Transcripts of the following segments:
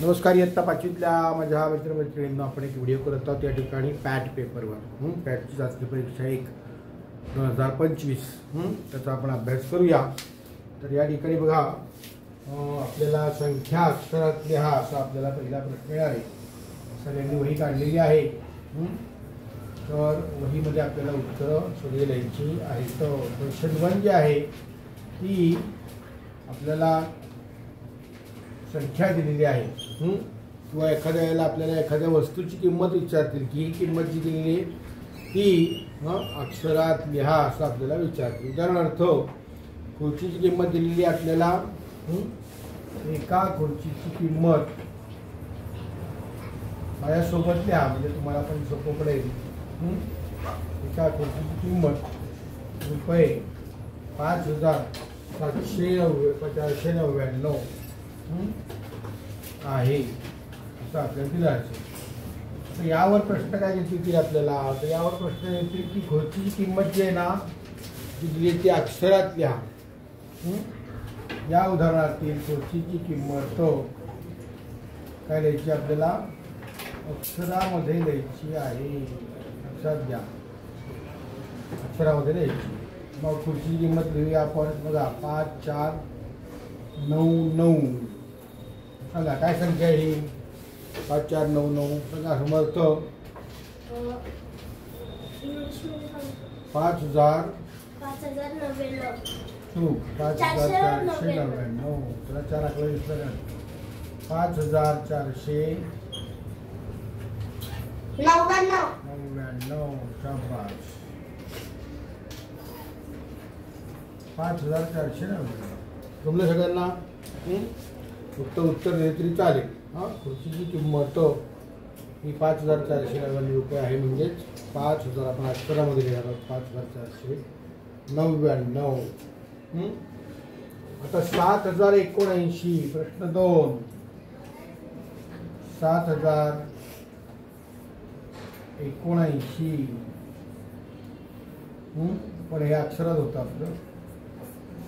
नमस्कार. इयत्ता पाचवीतल्या माझ्या मित्रमैत्रिणींना आपण एक व्हिडिओ करत आहोत. या ठिकाणी पॅट पेपरवर पॅटची चाचणी परीक्षा 1/2025 त्याचा आपण अभ्यास करूया. तर या ठिकाणी बघा, आपल्याला संख्या अक्षरात लिहा असा आपल्याला पहिला प्रश्न मिळाला. सगळ्यांनी वही काढलेली आहे. तर वहीमध्ये आपल्याला उत्तरं सगळी लिहायची आहेत. तर क्वेश्चन 1 जे आहे ती आपल्याला संख्या दिलेली आहे किंवा एखाद्या वेळेला आपल्याला एखाद्या वस्तूची किंमत विचारतील की ही किंमत जी दिलेली ती अक्षरात लिहा असं आपल्याला विचारतील. उदाहरणार्थ, खुर्चीची किंमत दिलेली आपल्याला. एका खुर्चीची किंमत माझ्यासोबत लिहा म्हणजे तुम्हाला पण सोपं पडेल. एका खुर्चीची किंमत रुपये 5,499 आहे असं आपल्याला दिलं असेल. तर यावर प्रश्न काय येतील आपल्याला? तर यावर प्रश्न येतील की खुर्चीची किंमत जी आहे ना ती दिली ती अक्षरात लिहा. या उदाहरणातील खुर्चीची किंमत काय लिहायची आपल्याला? अक्षरामध्ये लिहायची आहे. लक्षात घ्या, अक्षरामध्ये लिहायची. मग खुर्चीची किंमत लिहूया आपण. बघा, 5,499. सांगा काय संख्या आहे ही? 5,499 सांगा. समर्थ 5,000 5,499. तुला 4 आकडे दिसलं का? 5,499. शाबास. 5,499 जमलं सगळ्यांना? फक्त उत्तर दिले तरी चालेल. खुर्चीची किंमत ही 5,499 रुपये आहे. म्हणजेच 5,000 आपण अक्षरामध्ये लिहिणार आहोत. 5,499. आता 7,079. प्रश्न 2. 7,079. पण हे अक्षरात होतं आपलं.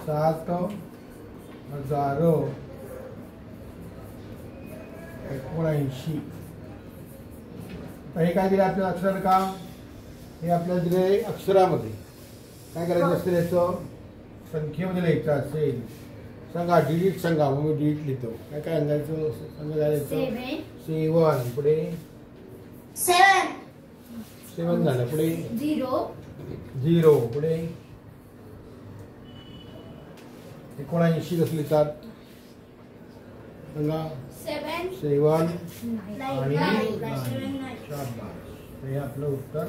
7,079. हे काय दिलं आपल्याला अक्षर का? हे आपल्याला दिले अक्षरामध्ये. काय करायचं असेल? याचं संख्येमध्ये लिहायचं असेल. सांगा, डिलीट सांगा. मग मी डिलीट लिहितो. काय काय सांगायचं? सांगा काय लिहायचं? 7. पुढे 7 झालं. पुढे 0. पुढे 79 कसं लिहितात? सांगा. 7 आणि 9. हे आपलं उत्तर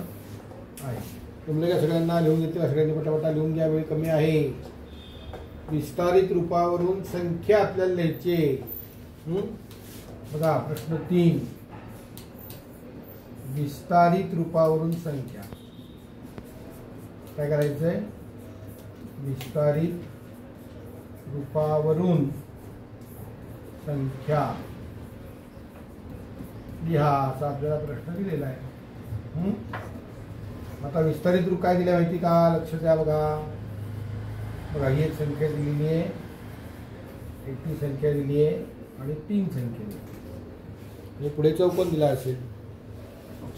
आहे. तुम्ही काय सगळ्यांना लिहून घेतलं? सगळ्यांनी पटापटा लिहून घ्या, वेळ कमी आहे. विस्तारित रूपावरून संख्या आपल्याला लिहायची. बघा, प्रश्न 3. विस्तारित रूपावरून संख्या. काय करायचंय? विस्तारित रूपावरून संख्या लिहा असा आपल्याला प्रश्न दिलेला आहे. आता विस्तारित रूप काय दिले माहिती का? लक्ष द्या. बघा ही एक संख्या दिलेली आहे, एक ती संख्या दिली आहे आणि 3 संख्या दिली. हे पुढे चौकोन दिला असेल.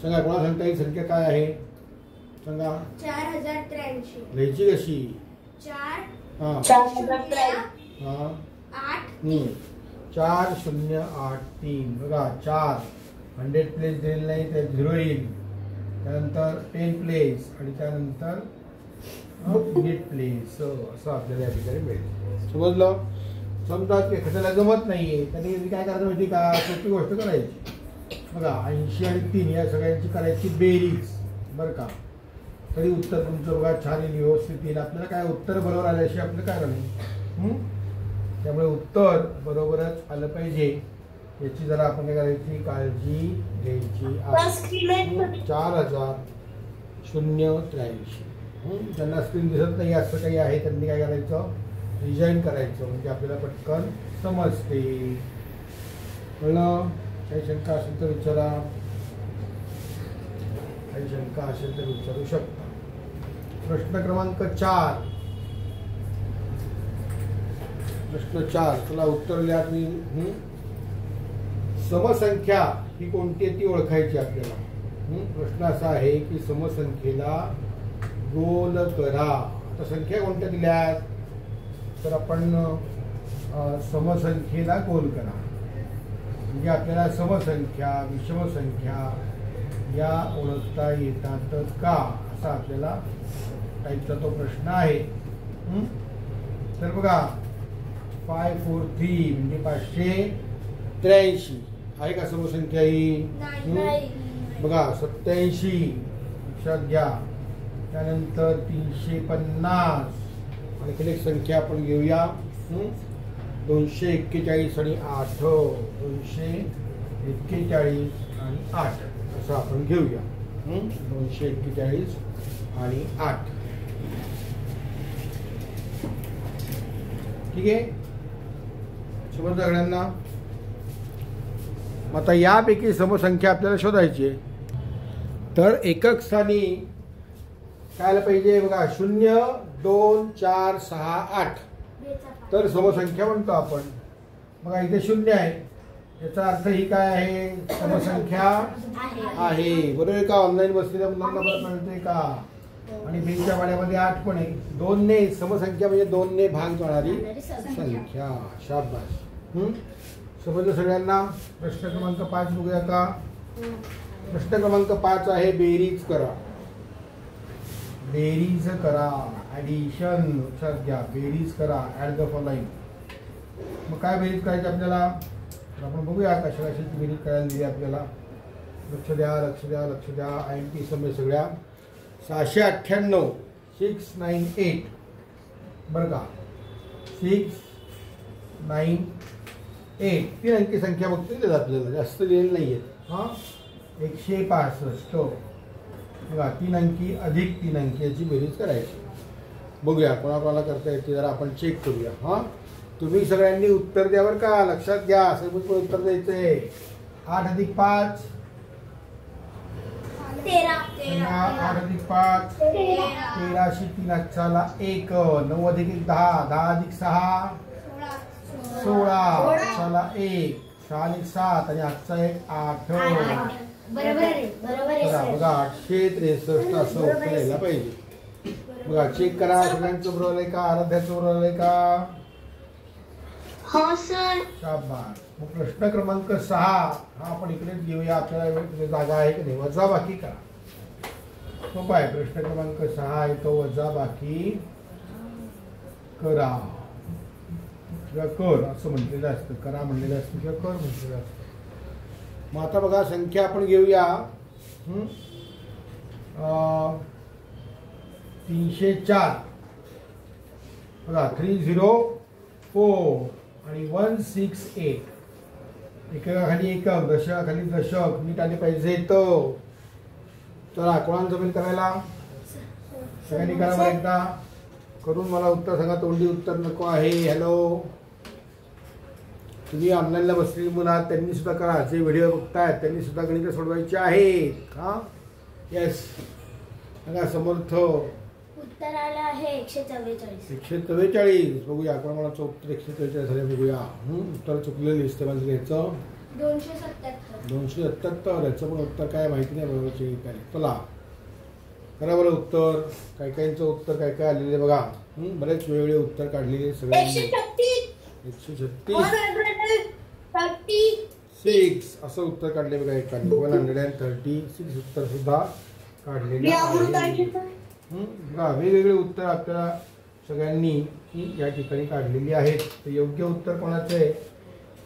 सांगा कोणा सांगता ही संख्या काय आहे? सांगा. 4,083. लिहायची कशी? 4083. बघा, 4 100 प्लेस दिलेलं नाही तर 0 येईल. त्यानंतर 10 प्लेस आणि त्यानंतर 8 प्लेस असं आपल्याला या ठिकाणी मिळेल. समजलं? समजा एखाद्याला जमत नाहीये त्यांनी काय करायचं माहिती का? सोपी गोष्ट करायची. बघा, 80 आणि 3 या सगळ्यांची करायची बेरीज. बरं का? तरी उत्तर तुमचं बघा छान येईल, व्यवस्थित येईल. आपल्याला काय उत्तर बरोबर आल्याशिवाय आपलं काय नाही. त्यामुळे उत्तर बरोबरच आलं पाहिजे याची जरा आपण काय करायची? काळजी घ्यायची. 4,083. ज्यांना स्क्रीन दिसत नाही असं काही आहे त्यांनी काय करायचं? डिझाईन करायचं म्हणजे आपल्याला पटकन समजते. कळलं? काही शंका असेल तर विचारा. काही शंका असेल तर विचारू शकता. प्रश्न क्रमांक 4. प्रश्न 4. चला उत्तर लिहा तुम्ही. समसंख्या ही कोणती आहे ती ओळखायची आपल्याला. प्रश्न असा आहे की समसंख्येला गोल करा. आता संख्या कोणत्या दिल्यात तर आपण समसंख्येला गोल करा म्हणजे आपल्याला समसंख्या विषमसंख्या या ओळखता येतात का असा आपल्याला टाईपचा तो प्रश्न आहे. तर बघा 543 म्हणजे 583 आहे का समसंख्या ही. बघा 87 लक्षात घ्या. त्यानंतर 350 आणखी एक संख्या आपण घेऊया 241 आणि 8 241 आणि 8 असं आपण घेऊया. 241 आणि 8 ठीक आहे. समजलं सगळ्यांना. आता यापैकी समसंख्या आपल्याला शोधायची आहे. तर एकक स्थानी काय आलं पाहिजे बघा 0 2 4 6 8 तर समसंख्या म्हणतो आपण. बघा इथे 0 आहे याचा अर्थ ही काय आहे समसंख्या आहे. बरोबर आहे का. ऑनलाईन बसलेल्या मुलांना बरं कळतंय का. आणि बेच्या वाड्यामध्ये 8 पण आहे. 2 ने समसंख्या म्हणजे 2 ने भाग जाणारी संख्या. शाबास. समजलं सगळ्यांना. प्रश्न क्रमांक 5 बघूया का. प्रश्न क्रमांक 5 आहे बेरीज करा. बेरीज करा ऍडिशन लक्षात घ्या. बेरीज करा ऍड द फॉलोइंग. मग काय बेरीज करायची आपल्याला तर आपण बघूया कशा कशाची बेरीज करायला दिली आपल्याला. लक्ष द्या लक्ष द्या लक्ष द्या. INT समय सगळ्या 698 698 बरं का 698 तीन अंकी संख्या बघतो दिल्यात आपल्याला जास्त लिहिलेली नाही आहेत. हां 165 बघा 3 अंकी अधिक 3 अंकी याची बेरीज करायची. बघूया कोणाकोणाला करता येते जरा आपण चेक करूया. हां तुम्ही सगळ्यांनी उत्तर द्या बरं का. लक्षात घ्या सगळं पण उत्तर द्यायचं आहे. 8 अधिक 5 13 8 अधिक 5 13 3 अक्षाला 1 9 अधिक 1 10 10 अधिक 6 16 अक्षाला 1 6 अधिक 7 आणि आजचा 1 8 बघा 863 असं उत्तर यायला पाहिजे. बघा चेक करा सगळ्यांचं बरोबर आहे का. आराध्याचं बरोबर आहे का. हो सर. शाबास. मग प्रश्न क्रमांक 6 हा आपण इकडेच घेऊया. आपल्याला जागा आहे की नाही. वजाबाकी करा. सोपा आहे. प्रश्न क्रमांक 6 आहे तो वजाबाकी करा किंवा कर असं म्हटलेलं असतं. करा म्हणलेलं असतं किंवा कर म्हटलेलं असतं. मग आता बघा संख्या आपण घेऊया 304 बघा 304 आणि 168 एकाखाली एकक दशकाखाली दशक नीट आले पाहिजे. तो चला कोणाला जमेल करायला. सगळ्यांनी करा मला एकदा करून मला उत्तर सांगा. तोंडी उत्तर नको आहे. हॅलो तुम्ही ऑनलाईनला बसलेली मुलं आहात त्यांनी सुद्धा करा. जे व्हिडिओ बघतायत त्यांनी सुद्धा गणित सोडवायचे आहेत. हां येस सांगा. समर्थ उत्तर आलं आहे 144. 144 बघूया कोणाचं उत्तर 144 झालं बघूया. उत्तर चुकलेलं दिसतं माझं घ्यायचं 277 याचं पण उत्तर काय माहिती नाही. बरोबर काय चला करा बरं उत्तर. काही काहींचं उत्तर काय काय आलेलं आहे बघा. बरेच वेगवेगळे उत्तर काढलेले सगळ्यांनी. 136 असं उत्तर काढले बघा एकाने. 136 उत्तर सुद्धा काढलेले बघा. वेगवेगळे उत्तर आपल्याला सगळ्यांनी या ठिकाणी काढलेली आहेत. तर योग्य उत्तर कोणाचं आहे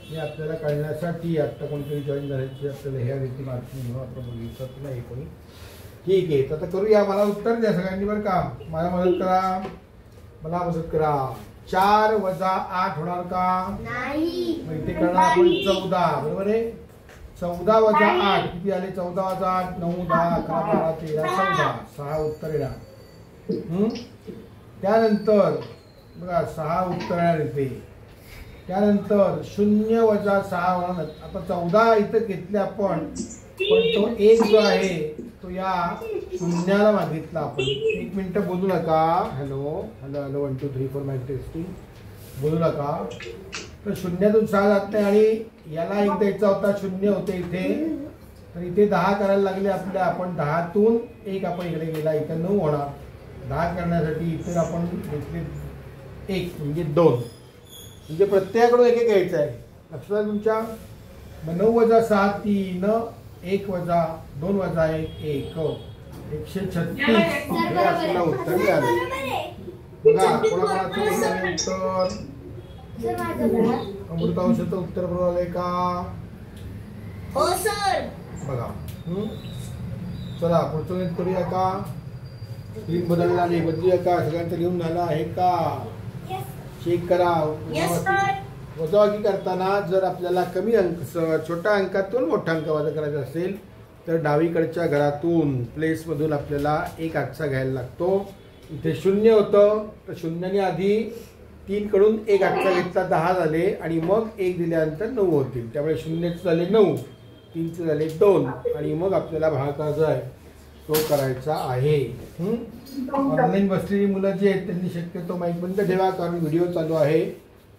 हे आपल्याला काढण्यासाठी आत्ता कोणतरी जॉईन झाल्याची आपल्याला ह्या रीती मार्किंग घेऊन आपण बघितलं नाही कोणी. ठीक आहे तर आता करूया. मला उत्तर द्या सगळ्यांनी बरं का. मला मदत करा. मला मदत करा. 4 वजा 8 होणार का नाही. मग इथे करणार आपण 14 बरोबर आहे. 14 वजा 8 किती आले. 14 वजा 8 9 10 11 12 13 14 6 उत्तर येणार. त्यानंतर बघा 6 उत्तर येणार इथे. त्यानंतर 0 वजा 6 होणार. आता 14 इथं घेतले आपण पण तो 1 जो आहे तो या शून्याला मागितला आपण. 1 मिनिट बोलू नका. Hello hello hello 1 2 3 4 mike testing बोलू नका. तर शून्यातून 6 जात नाही आणि याला एक द्यायचा होता, 0 होते इथे, तर इथे 10 करायला लागले आपल्या. आपण 10तून 1 आपण इकडे गेला, इथे 9 होणार. 10 करण्यासाठी इथे आपण घेतले 1 म्हणजे 2, म्हणजे प्रत्येकाकडून 1 घ्यायचं आहे. लक्षात तुमच्या. 9 वजा 6 3, 1 वजा 2 वजा 1 1, 136 हे आपल्याला उत्तर मिळाले. बघा कोणाकोणाचं उत्तर अमृतांशाचं उत्तर बरोबर आलंय का? हो सर. बघा चला पुढचं गणित करूया का? स्क्रीन बदलला नाही, बदलूया का? सगळ्यांचं लिहून झालं आहे का? चेक करा. वजाबाकी करताना जर आपल्याला कमी अंक छोट्या अंकातून मोठा अंक वजा करायचा असेल तर डावीकडच्या घरातून प्लेसमधून आपल्याला 1 आठचा घ्यायला लागतो. इथे 0 होतं तर 0ने आधी 3 कडून 1 आठचा घेतला, 10 झाले आणि मग 1 दिल्यानंतर 9 होतील. त्यामुळे 0चे झाले 9, 3चे झाले 2 आणि मग आपल्याला भागाकार आहे तो करायचा आहे. ऑनलाईन बसलेली मुलं जी आहेत त्यांनी शक्यतो माईक बंद ठेवा, कारण व्हिडिओ चालू आहे.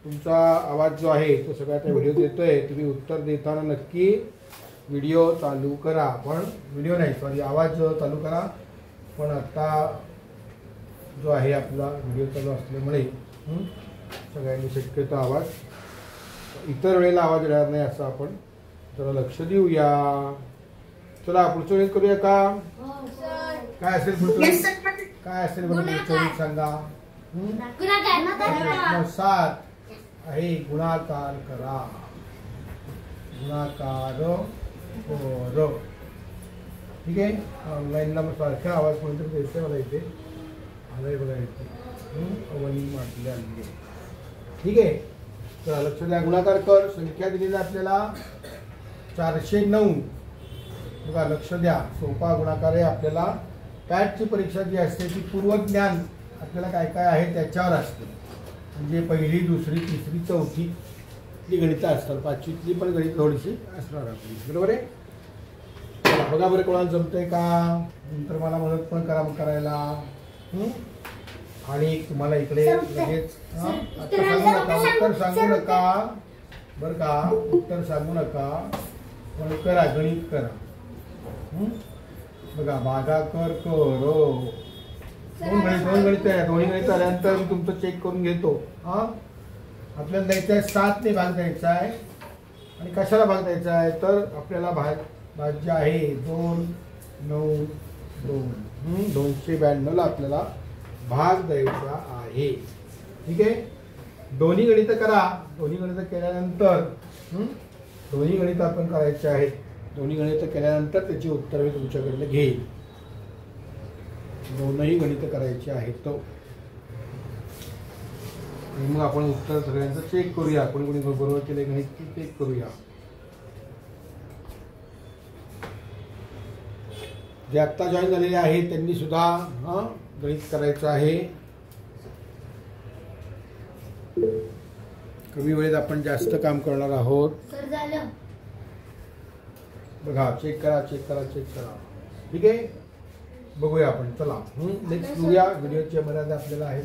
तुमचा आवाज जो आहे तो सगळा त्या व्हिडिओ देतोय. तुम्ही उत्तर देताना नक्की व्हिडिओ चालू करा, पण व्हिडिओ नाही सॉरी आवाज चालू करा. पण आता जो आहे आपला व्हिडिओ चालू असल्यामुळे सगळ्यांनी शक्यतो आवाज, इतर वेळेला आवाज येणार नाही असं आपण जरा लक्ष देऊया. चला पुढचं गणित करूया का? काय असेल पुढचं? काय असेल बरं पुढचं गणित सांगा. 7 आहे, गुणाकार करा. गुणाकार कर. ठीक आहे. ऑनलाईनला मग सारखा आवाज कोणतरी द्यायचा मला इथे आलाय बघा इथे अवनी म्हटले आली. ठीक आहे. चला लक्ष द्या. गुणाकार कर. संख्या दिलेली आपल्याला 409. बघा लक्ष द्या, सोपा गुणाकार आहे. आपल्याला पॅटची परीक्षा जी असते ती पूर्वज्ञान आपल्याला काय काय आहे त्याच्यावर असते. म्हणजे पहिली, दुसरी, तिसरी, चौथीतली गणितं असतात, 5वीतली पण गणित थोडीशी असणार आपली. बरोबर आहे. बघा बरं कोणाला जमतंय का? नंतर मला मदत पण करा करायला. आणि तुम्हाला इकडे लगेच आता सांगू नका, उत्तर सांगू नका बरं का, उत्तर सांगू नका, पण करा, गणित करा. बघा भागाकार कर. दोन गणित आहे, दोन्ही गणित आल्यानंतर मी तुमचं चेक करून घेतो. आपल्याला द्यायचं आहे 7 ने भाग द्यायचा आहे. आणि कशाला भाग द्यायचा आहे तर आपल्याला भाज्य आहे 2 9 2 292 ला आपल्याला भाग द्यायचा आहे. ठीक आहे. दोन्ही गणित करा. दोन्ही गणित केल्यानंतर दोन्ही गणित आपण करायचे आहेत. दोन्ही गणित केल्यानंतर त्याची उत्तर मी तुमच्याकडनं घेईन. दोनही गणित करायचे आहेत तो. मग आपण उत्तर सगळ्यांचं चेक करूया. कोणी कोणी बरोबर केले गणित चेक करूया. जे आत्ता जॉईन झालेले आहेत त्यांनी सुद्धा गणित करायचं आहे. कमी वेळेत आपण जास्त काम करणार आहोत. बघा चेक करा, चेक करा, चेक करा. ठीक आहे. बघूया आपण. चला नेक्स्ट बघूया. व्हिडिओची मर्यादा आपल्याला आहे.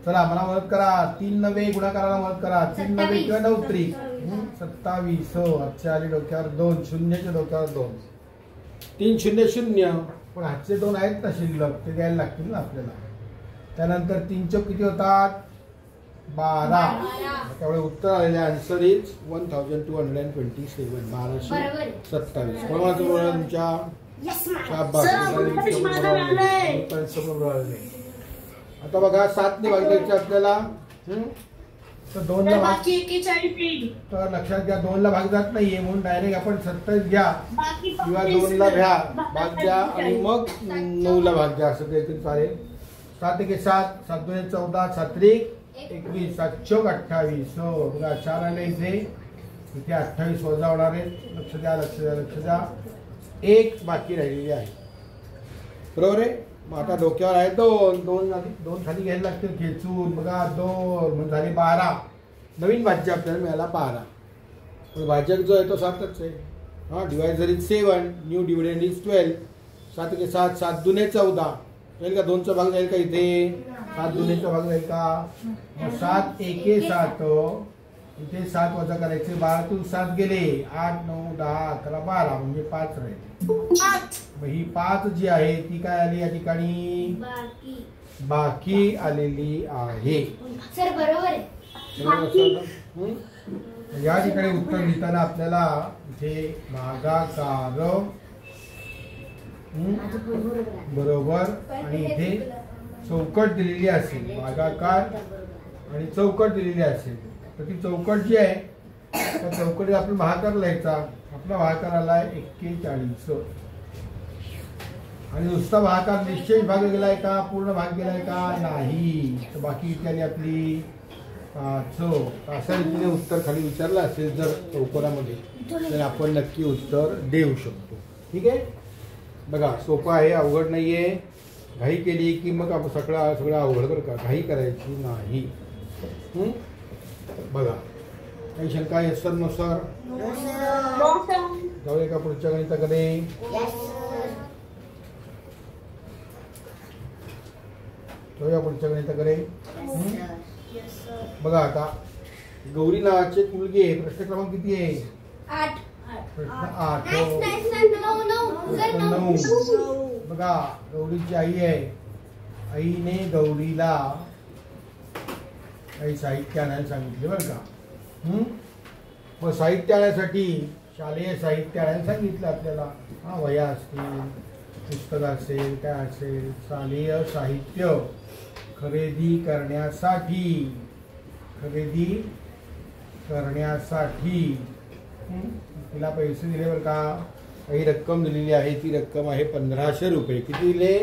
चला मला मदत करा. 3 9 गुणाकाराला मदत करा. 3 9 किंवा 9 त्रिक 27. आजच्या आली डोक्यावर 2, शून्याच्या डोक्यावर 2, 3 0 0. पण हातचे 2 आहेत ना शिल्लक, ते द्यायला लागतील ना आपल्याला. त्यानंतर 3 चौक किती होतात? 12. त्यामुळे उत्तर आलेले आन्सर इज 1227. 1227. कोणाचं बरोबर तुमच्या? आता बघा 7 ने भाग द्यायचे आपल्याला. तर 2 ला भाग, तर लक्षात घ्या 2 ला भाग जात नाहीये म्हणून डायरेक्ट आपण 27 घ्या किंवा 2 ला भाग द्या आणि मग 9 ला भाग द्या, असं काहीतरी चालेल. 7 1 7, 7 2 14, 7 3 21, 7 4 28. बघा 4 आले इथे. इथे 28 वजा होणार आहे. लक्ष द्या, लक्ष द्या, लक्ष द्या. 1 बाकी राहिलेली आहे. बरोबर आहे. मग आता डोक्यावर आहे 2 खाली घ्यायला लागतील खेचून. बघा 2 म्हणजे झाले 12. नवीन भाज्य आपल्याला मिळाला 12. पण भाजक जो आहे तो 7च आहे. Divisor is 7, new dividend is 12. 7 1 7, 7 2 14. जाईल का? 2चा भाग जाईल का इथे? 7 2 चा भाग जाईल का? 7 1 7, इथे 7 वजा करायचे, 12तून 7 गेले, 8 9 10 11 12 म्हणजे 5 राहिले. मग ही 5 जी आहे ती काय आली या ठिकाणी? बाकी आलेली आहे. सर बरोबर आहे. या ठिकाणी उत्तर लिहिताना आपल्याला इथे भागाकार बरोबर आणि इथे चौकट दिलेली असेल, भागाकार आणि चौकट दिलेली असेल. तर ती चौकट जी आहे त्या चौकटीत आपण भागाकार लिहायचा. आपला भागाकार आलाय 41 आणि नुसता भागाकार निश्चय भाग गेलाय का, पूर्ण भाग गेलाय का? नाही. तर बाकी इथे आपली 5. अशा रीतीने उत्तर खाली विचारलं असेल जर चौकोनामध्ये तर आपण नक्की उत्तर देऊ शकतो. ठीक आहे. बघा सोपं आहे, अवघड नाहीये. घाई केली की मग आपण सगळं अवघड बरं का, घाई करायची नाही. बघा काही शंका आहे सर? No sir. जाऊया का पुढच्या गणिताकडे? जाऊया पुढच्या गणिताकडे. बघा आता गौरी नावाची एक मुलगी आहे. प्रश्न क्रमांक किती आहे? 8. प्रश्न 8. 9. बघा गौरीची आई आहे. आईने गौरीला काही साहित्य आणायला सांगितले बरं का. मग साहित्य आणण्यासाठी शालेय साहित्य आणायला सांगितलं आपल्याला. वह्या असतील, पुस्तक असेल, काय असेल, शालेय साहित्य खरेदी करण्यासाठी तिला पैसे दिले बरं का. काही रक्कम दिलेली आहे. ती रक्कम आहे 1500 रुपये. किती दिले?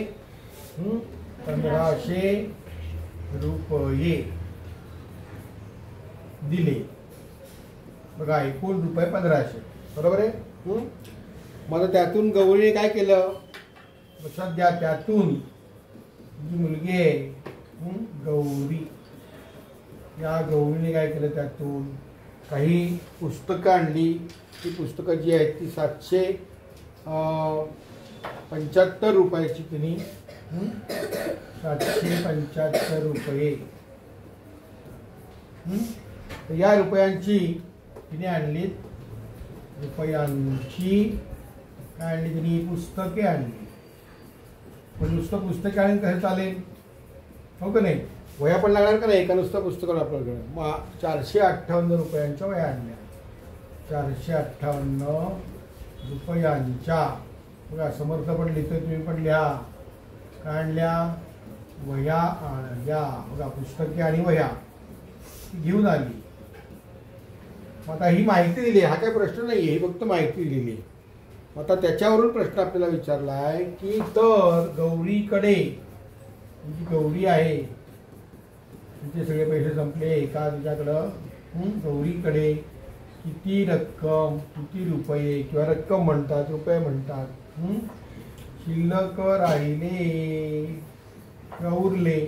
1500 रुपये दिले. बघा एकूण रुपये 1500 बरोबर आहे. मग त्यातून गौरीने काय केलं लक्षात घ्या. त्यातून जी मुलगी आहे गौरी, या गौरीने काय केलं, त्यातून काही पुस्तकं आणली. ती पुस्तकं जी आहेत ती 775 रुपयाची तिने 775 रुपये. तर या रुपयांची तिने आणलीत. रुपयांची काय आणली तिने? पुस्तके आणली. पण नुसतं पुस्तके आणून कसं चालेल? हो का नाही? वह्या पण लागणार का नाही? का नुसतं पुस्तकं आपल्याकडे? मग 458 रुपयांच्या वह्या आणल्या. 458 रुपयांच्या. बघा समर्थ पण लिहितोय, तुम्ही पण लिहा. काय आणल्या? वह्या आणल्या. बघा पुस्तके आणि वह्या घेऊन आली. मग आता ही माहिती दिली. हा काही प्रश्न नाही आहे, ही फक्त माहिती दिलेली आहे. आता त्याच्यावरून प्रश्न आपल्याला विचारला आहे की तर गौरीकडे, जी गौरी आहे तिचे सगळे पैसे संपले का तिच्याकडं, गौरीकडे किती रक्कम, किती रुपये किंवा रक्कम म्हणतात, रुपये म्हणतात, शिल्लक राहिले किंवा उरले,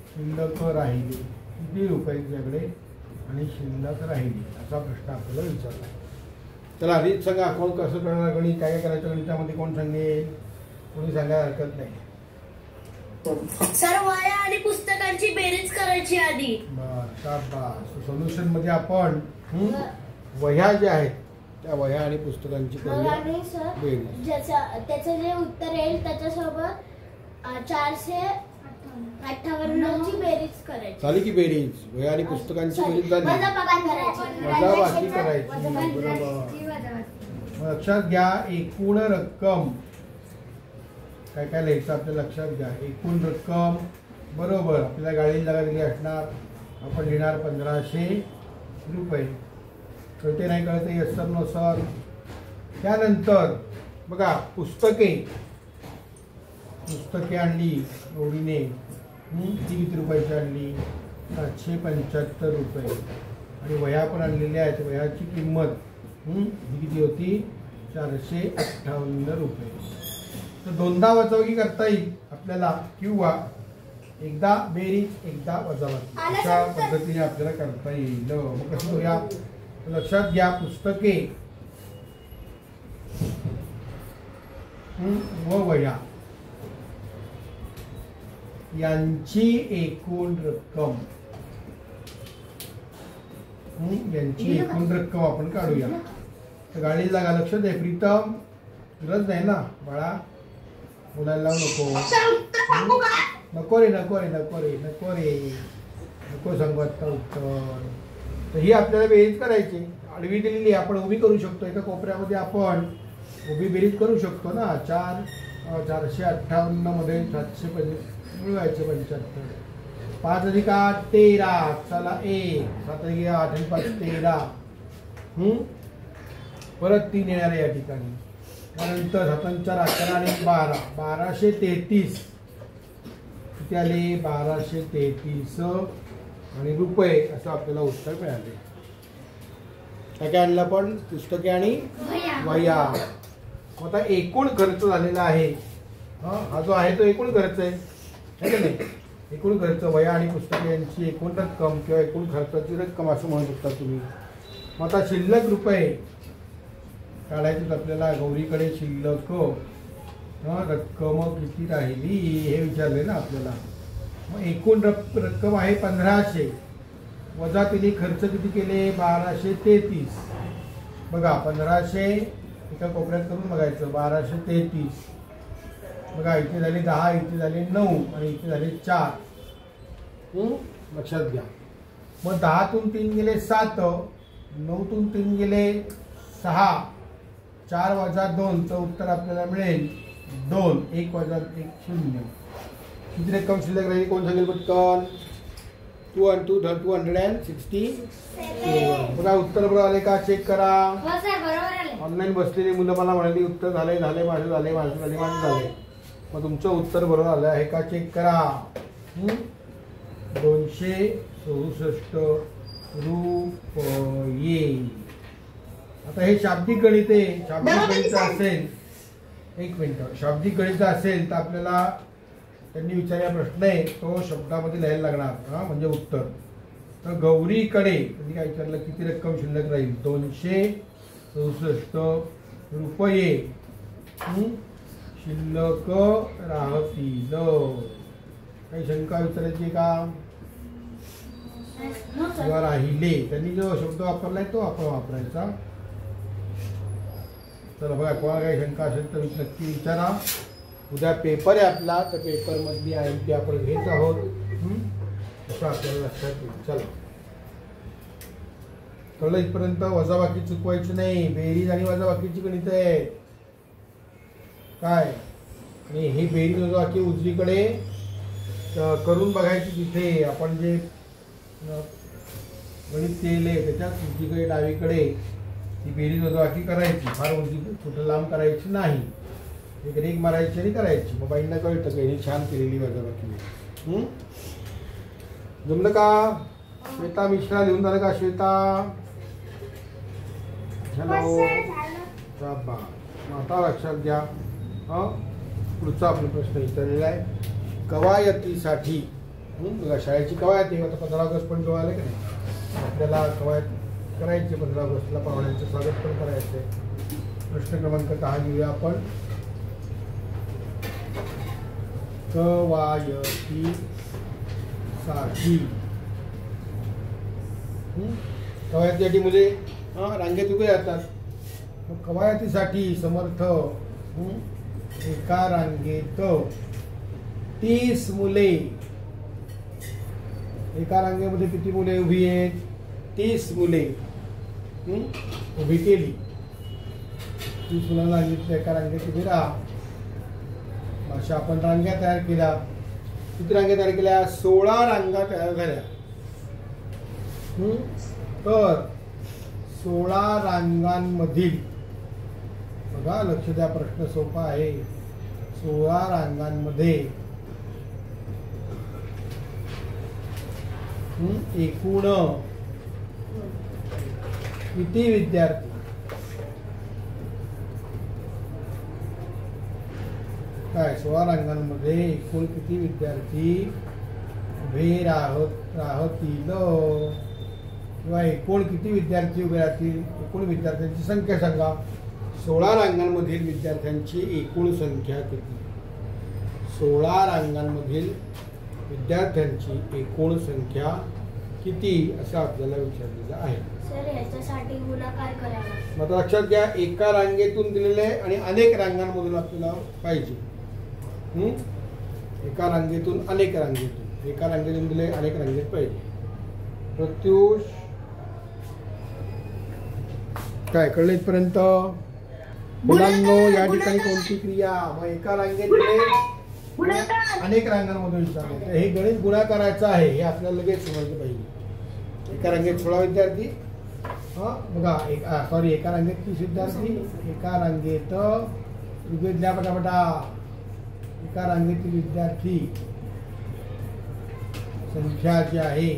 शिल्लक राहिले किती रुपये तुझ्याकडे आणि शिल्लक राहिली, असा प्रश्न आपल्याला विचारला. चला आधीच सांगा अकाउंट कसं करणार, गणित काय काय करायचं गणितामध्ये, कोण सांगेल? कोणी सांगायला हरकत नाही. सर वह्या आणि पुस्तकांची बेरीज करायची आधी. शाबास. सोल्युशन मध्ये आपण वह्या ज्या आहेत त्या वह्या आणि पुस्तकांची बेरीज, त्याचं जे उत्तर येईल त्याच्यासोबत 458 ची बेरीज करायची. झाली की बेरीज? वह्या आणि पुस्तकांची बेरीज झाली. वजाबाकी करायची. बरोबर. लक्षात घ्या एकूण रक्कम काय काय लिहायचं आपल्या लक्षात घ्या. एकूण रक्कम बरोबर आपल्याला गाडीची जागा दिली असणार, आपण लिहिणार 1500 रुपये. कळते नाही कळते? Yes sir no sir. त्यानंतर बघा पुस्तके, पुस्तके आणली गौरीने. ती किती रुपयाची आणली? 775 रुपये. आणि वह्या पण आणलेल्या आहेत. वह्याची किंमत ही किती होती? 458 रुपये. तर दोनदा वजाबाकी करता येईल आपल्याला, किंवा एकदा बेरीज एकदा वजाबाकी, अशा पद्धतीने आपल्याला करता येईल. मग कसं करूया? लक्षात घ्या पुस्तके व वह्या यांची एकूण रक्कम यांची एकूण रक्कम आपण काढूया. तर गाडीला लागा, लक्ष दे प्रीतम, गरज नाही ना बाळा, बोलायला लावू नको. नको रे नको रे नको रे नको रे नको सांगू आता उत्तर. तर ही आपल्याला बेरीज करायची. आडवी दिलेली आपण उभी करू शकतो. एका कोपऱ्यामध्ये आपण उभी बेरीज करू शकतो ना. 458 मध्ये 750 मिळवायचे 75. 5 अधिक 8 13. चला 1. 7 अधिक 8 आणि 5 13. परत 3 येणार आहे या ठिकाणी. त्यानंतर 7 4 11 आणि 12. 1233 किती आले? 1233 आणि रुपये असं आपल्याला उत्तर मिळाले. काय काय आणलं पण? पुस्तके आणि वह्या. आता एकूण खर्च झालेला आहे. हा जो आहे तो एकूण खर्च आहे की नाही? एकूण खर्च वह्या आणि पुस्तके यांची एकूण रक्कम किंवा एकूण खर्चाची रक्कम असं म्हणू शकता तुम्ही. मग आता शिल्लक रुपये काढायचं आपल्याला. गौरीकडे शिल्लक रक्कम किती राहिली हे विचारले ना आपल्याला. मग एकूण रक्कम आहे 1500 वजा तिने खर्च किती केले? 1233. बघा 1500 एका कोपऱ्यात करून बघायचं. 1233 बघा, इथे झाले 10, इथे झाले 9 आणि इथे झाले 4. लक्षात घ्या. मग 10 तून 3 गेले 7, 9 तून 3 गेले 6, 4 वजा 2 चं उत्तर आपल्याला मिळेल 2. 1 वजा 1 0. किती रक्कम शिल्लक राहिली? कोण सांगेल पटकन? 260. बघा उत्तर बरोबर आले का? चेक करा. ऑनलाईन बसलेली मुलं मला म्हणाली उत्तर झाले माझे झाले. मग तुमचं उत्तर बरोबर आलं आहे का? चेक करा. 264 रुपये. आता हे शाब्दिक गणित आहे. शाब्दिक गणित असेल, एक मिनिट, शाब्दिक गणित असेल तर आपल्याला त्यांनी विचारलेला प्रश्न आहे तो शब्दामध्ये लिहायला लागणार म्हणजे उत्तर. तर गौरीकडे त्यांनी काय विचारलं? किती रक्कम शिल्लक राहील? 264 रुपये शिल्लक राहतील. काही शंका विचारायची का? किंवा राहिले. त्यांनी जो शब्द वापरलाय तो आपण वापरायचा. चला बघा, कोणाला काही शंका असेल तर नक्की विचारा. उद्या पेपर आहे आपला, तर पेपर मधली माहिती आपण घेत आहोत असं आपल्याला लक्षात येईल. चला कळलं इथपर्यंत? वजाबाकी चुकवायची नाही. बेरीज आणि वजाबाकीची गणित आहे काय. आणि ही बेरीज वजाबाकी उजवीकडे करून बघायची. तिथे आपण जे गणित केले त्याच्यात उजवीकडे डावीकडे ती बेरीज वजाबाकी करायची. फार उजवी कुठं लांब करायची नाही. एक रेग मारायची आणि करायची. मग बाईंना कळतं की ही छान केलेली वजाबाकी. जमलं का? श्वेता मिश्रा लिहून झालं का? श्वेता हॅलो. आता लक्षात घ्या. पुढचा आपला प्रश्न विचारलेला आहे. कवायतीसाठी शाळेची कवायत आहे. आता 15 ऑगस्ट पण जवळ आले का नाही? आपल्याला कवायत करायची. 15 ऑगस्टला पाहुण्यांचं स्वागत पण करायचं आहे. प्रश्न क्रमांक 10 घेऊया आपण. कवायतीसाठी कवायतीसाठी मुले रांगेत उभे राहतात. कवायतीसाठी समर्थ एका रांगेत 30 मुले. एका रांगेमध्ये किती मुले उभी आहेत? 30 मुले उभी केली. 30 मुलांना सांगितलं एका रांगेत उभी राहा. अशा आपण रांगा तयार केल्या. किती रांगा तयार केल्या? 16 रांगा तयार झाल्या. तर 16 रांगांमधील बघा, लक्ष द्या, प्रश्न सोपा आहे. 16 रांगांमध्ये एकूण किती विद्यार्थी? काय 16 रांगांमध्ये एकूण किती विद्यार्थी उभे राहतील किंवा एकूण किती विद्यार्थी उभे राहतील? एकूण विद्यार्थ्यांची संख्या सांगा. 16 रांगांमधील विद्यार्थ्यांची एकूण संख्या किती? 16 रांगांमधील विद्यार्थ्यांची एकूण संख्या किती असं आपल्याला विचारलेलं आहे. सर याच्यासाठी गुणाकार करावा. मग लक्षात घ्या, एका रांगेतून दिलेले आहे आणि अनेक रांगांमधून आपल्याला पाहिजे. एका रांगेतून अनेक रांगेतून, एका रांगेतून दिले अनेक रांगेत पाहिजे. प्रत्युष काय कळलं इथपर्यंत? मुलांनो या ठिकाणी कोणती क्रिया? मग एका रांगेत दिले अनेक रांगांमधून विचारले, तर हे गणित गुणाकाराचं आहे हे आपल्याला लगेच समजलं पाहिजे. एका रांगेत 16 विद्यार्थी, बघा एका रांगेत 30 विद्यार्थी, एका रांगेत द्या पटापटा, एका रांगेतील विद्यार्थी संख्या जी आहे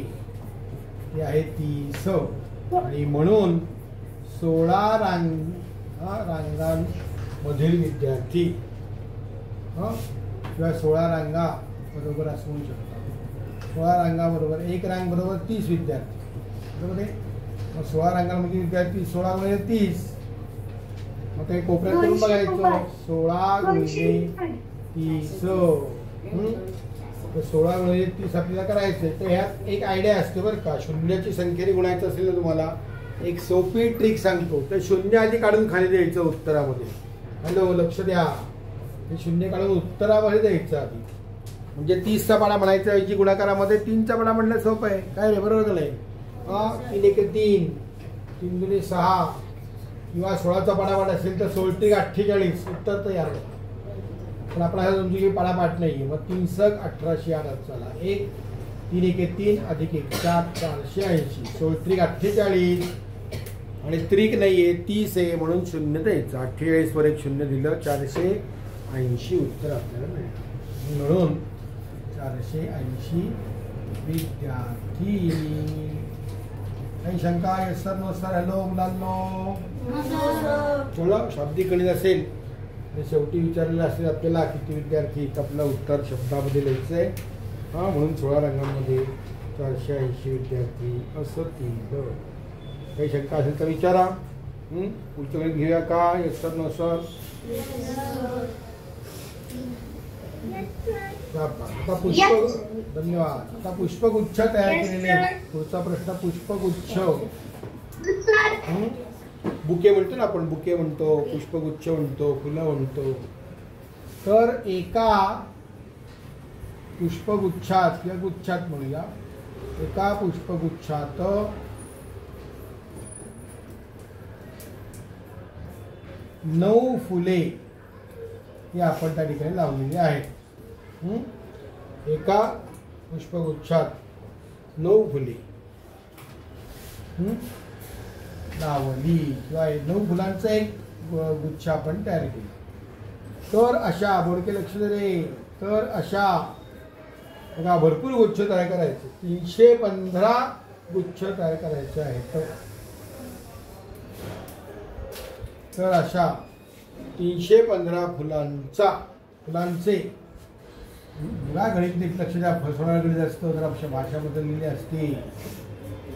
ती आहे 30 आणि म्हणून 16 रांगांमधील विद्यार्थी किंवा 16 रांगा बरोबर असं होऊ शकतात. 16 रांगाबरोबर एक रांग बरोबर 30 विद्यार्थी, बरोबर आहे. मग 16 रांगांमध्ये विद्यार्थी 16 × 30, मग ते कोपऱ्यात करून बघायचं. 16 × 30, 16 × 30 आपल्याला करायचं. तर ह्यात एक आयडिया असते बरं का, शून्याची संख्येने गुणायचं असेल ना तुम्हाला एक सोपी ट्रिक सांगतो. तर शून्य आधी काढून खाली द्यायचं उत्तरामध्ये. हॅलो लक्ष द्या, ते शून्य काढून उत्तरामध्ये द्यायचं आधी. म्हणजे 30चा पाडा म्हणायचा ऐवजी गुणाकारामध्ये 3चा पाडा म्हणणं सोपं आहे. काय रे बरोबर झालंय? 3 × 3, 3 × 6 किंवा 16चा पाडा पाठ असेल तर 16 × 48 उत्तर तयार आहे. पण आपला हा तुमची पाडा पाठ नाहीये. मग 3 × 1808 चला 1 3 × 1 3 + 1 4 480, 16 × 48 आणि त्रिक नाहीये 30 आहे म्हणून शून्य द्यायचं. 48 वर एक शून्य दिलं 480 उत्तर आपल्याला मिळेल. म्हणून 480 विद्यार्थी. काही शंका? Yes sir, no sir. Hello मुलांनो, बोला. शाब्दिक गणित असेल आणि शेवटी विचारलेलं असेल आपल्याला किती विद्यार्थी, आपलं उत्तर शब्दामध्ये लिहायचं आहे. म्हणून 16 रंगांमध्ये 480 विद्यार्थी असं 3. काही शंका असेल तर विचारा. पुढचं गणित घेऊया का? Yes sir, no sir. आता पुष्प, धन्यवाद. आता पुष्पगुच्छ तयार केलेले. पुढचा प्रश्न पुष्पगुच्छ. बुके म्हणतो ना आपण, बुके म्हणतो, पुष्पगुच्छ म्हणतो, फुलं म्हणतो. तर एका पुष्पगुच्छात किंवा गुच्छात म्हणूया, एका पुष्पगुच्छात 9 फुले ही आपण त्या ठिकाणी लावलेली आहेत. एका पुष्पगुच्छात 9 फुले लावली किंवा 9 फुलांचा एक गुच्छ आपण तयार केला. तर अशा, बोडके लक्ष दे, तर अशा बघा भरपूर गुच्छ तयार करायचे. 315 गुच्छ तयार करायचे आहेत. तर अशा 315 फुलांचे बघा गणित लक्ष द्या, फसवणारा गणित असतं तर अशा भाषा बदललेली असते.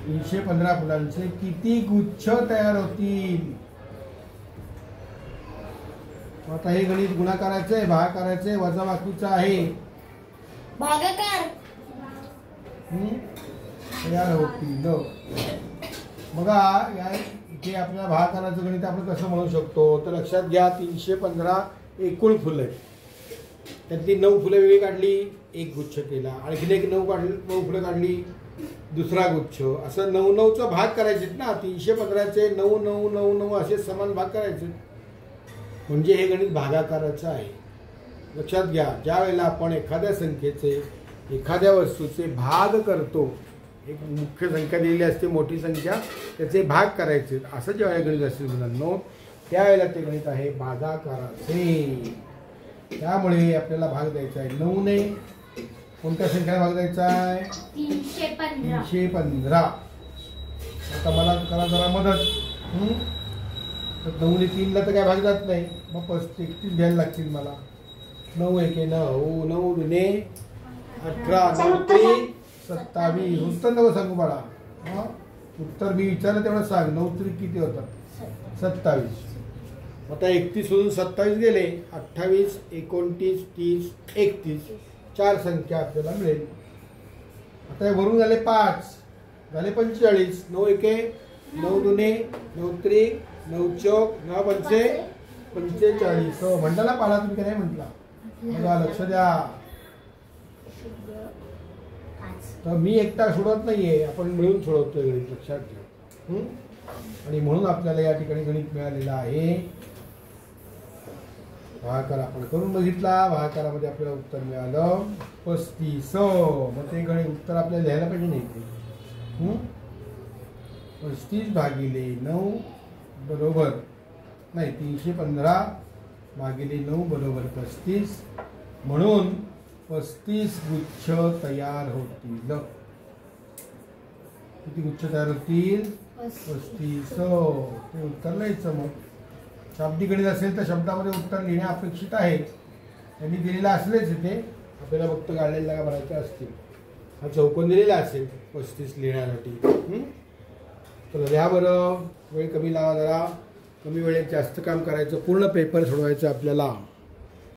315 फुलांचे किती गुच्छ तयार होतील? आता हे गणित गुणाकाराचं आहे, भागाकाराचं आहे, वजाबाकीचं आहे. भागाकार तयार होतील. बघा या इथे आपल्याला भागाकाराचं गणित आपण कसं म्हणू शकतो? तर लक्षात घ्या, 315 एकूण फुलं आहेत. त्यातली 9 फुलं वेगळी काढली, एक गुच्छ केला. आणखीन एक 9 फुलं काढली, दुसरा गुच्छ. असं 9-9चा भाग करायचे ना. 315चे 9 9 9 9 असे समान भाग करायचे. म्हणजे हे गणित भागाकाराचं आहे. लक्षात घ्या, ज्या वेळेला आपण एखाद्या संख्येचे, एखाद्या वस्तूचे भाग करतो, एक मुख्य संख्या दिलेली असते, मोठी संख्या, त्याचे भाग करायचे, असं जेव्हा गणित असेल मुलांनो, त्यावेळेला ते गणित आहे भागाकाराचे. त्यामुळे आपल्याला भाग द्यायचा आहे 9 ने कोणत्या संख्येला भाग द्यायचा आहे? 315. आता मला करा जरा मदत. तर 9 ने 3 ला तर काय भाग जात नाही, मग 31 घ्यायला लागतील मला. 9 1 9, 9 2 18, 9 3 27. उत्तर नको सांगू बाळा. उत्तर मी विचारलं तेवढं सांग. 9 3 किती होतात? 27. आता 31 सोडून 27 गेले. 28 29 30 31 4 संख्या आपल्याला मिळेल. आता हे वरून झाले 5. झाले 45. 9 एके 9 दुने 9 त्रिक 9 चौक 9 पंचे 45. हो मंडळाला पाडा तुम्ही काय नाही म्हटला. बघा लक्ष द्या. तर मी एकटा सोडवत नाहीये, आपण मिळून सोडवतोय गणित, लक्षात ठेवा. आणि म्हणून आपल्याला या ठिकाणी गणित मिळालेलं आहे. भागाकार आपण करून बघितला. भागाकारामध्ये आपल्याला उत्तर मिळालं 35. मग ते गणित उत्तर आपल्याला लिहायला पाहिजे नाही ते. 35 भागिले 9 बरोबर नाही 315 भागिले 9 बरोबर 35. म्हणून 35 गुच्छ तयार होतील. किती गुच्छ तयार होतील? 35. ते उत्तर लिहायचं. मग शाब्दिक गणित असेल तर शब्दामध्ये उत्तर लिहिणे अपेक्षित आहे. त्यांनी दिलेलं असलेच इथे आपल्याला फक्त गाडलेल्या जागा भरायच्या असतील. हा चौकोन दिलेला असेल 35 लिहिण्यासाठी. तर लिहा बरं. वेळ कमी लावा, जरा कमी वेळेत जास्त काम करायचं. पूर्ण पेपर सोडवायचं आपल्याला.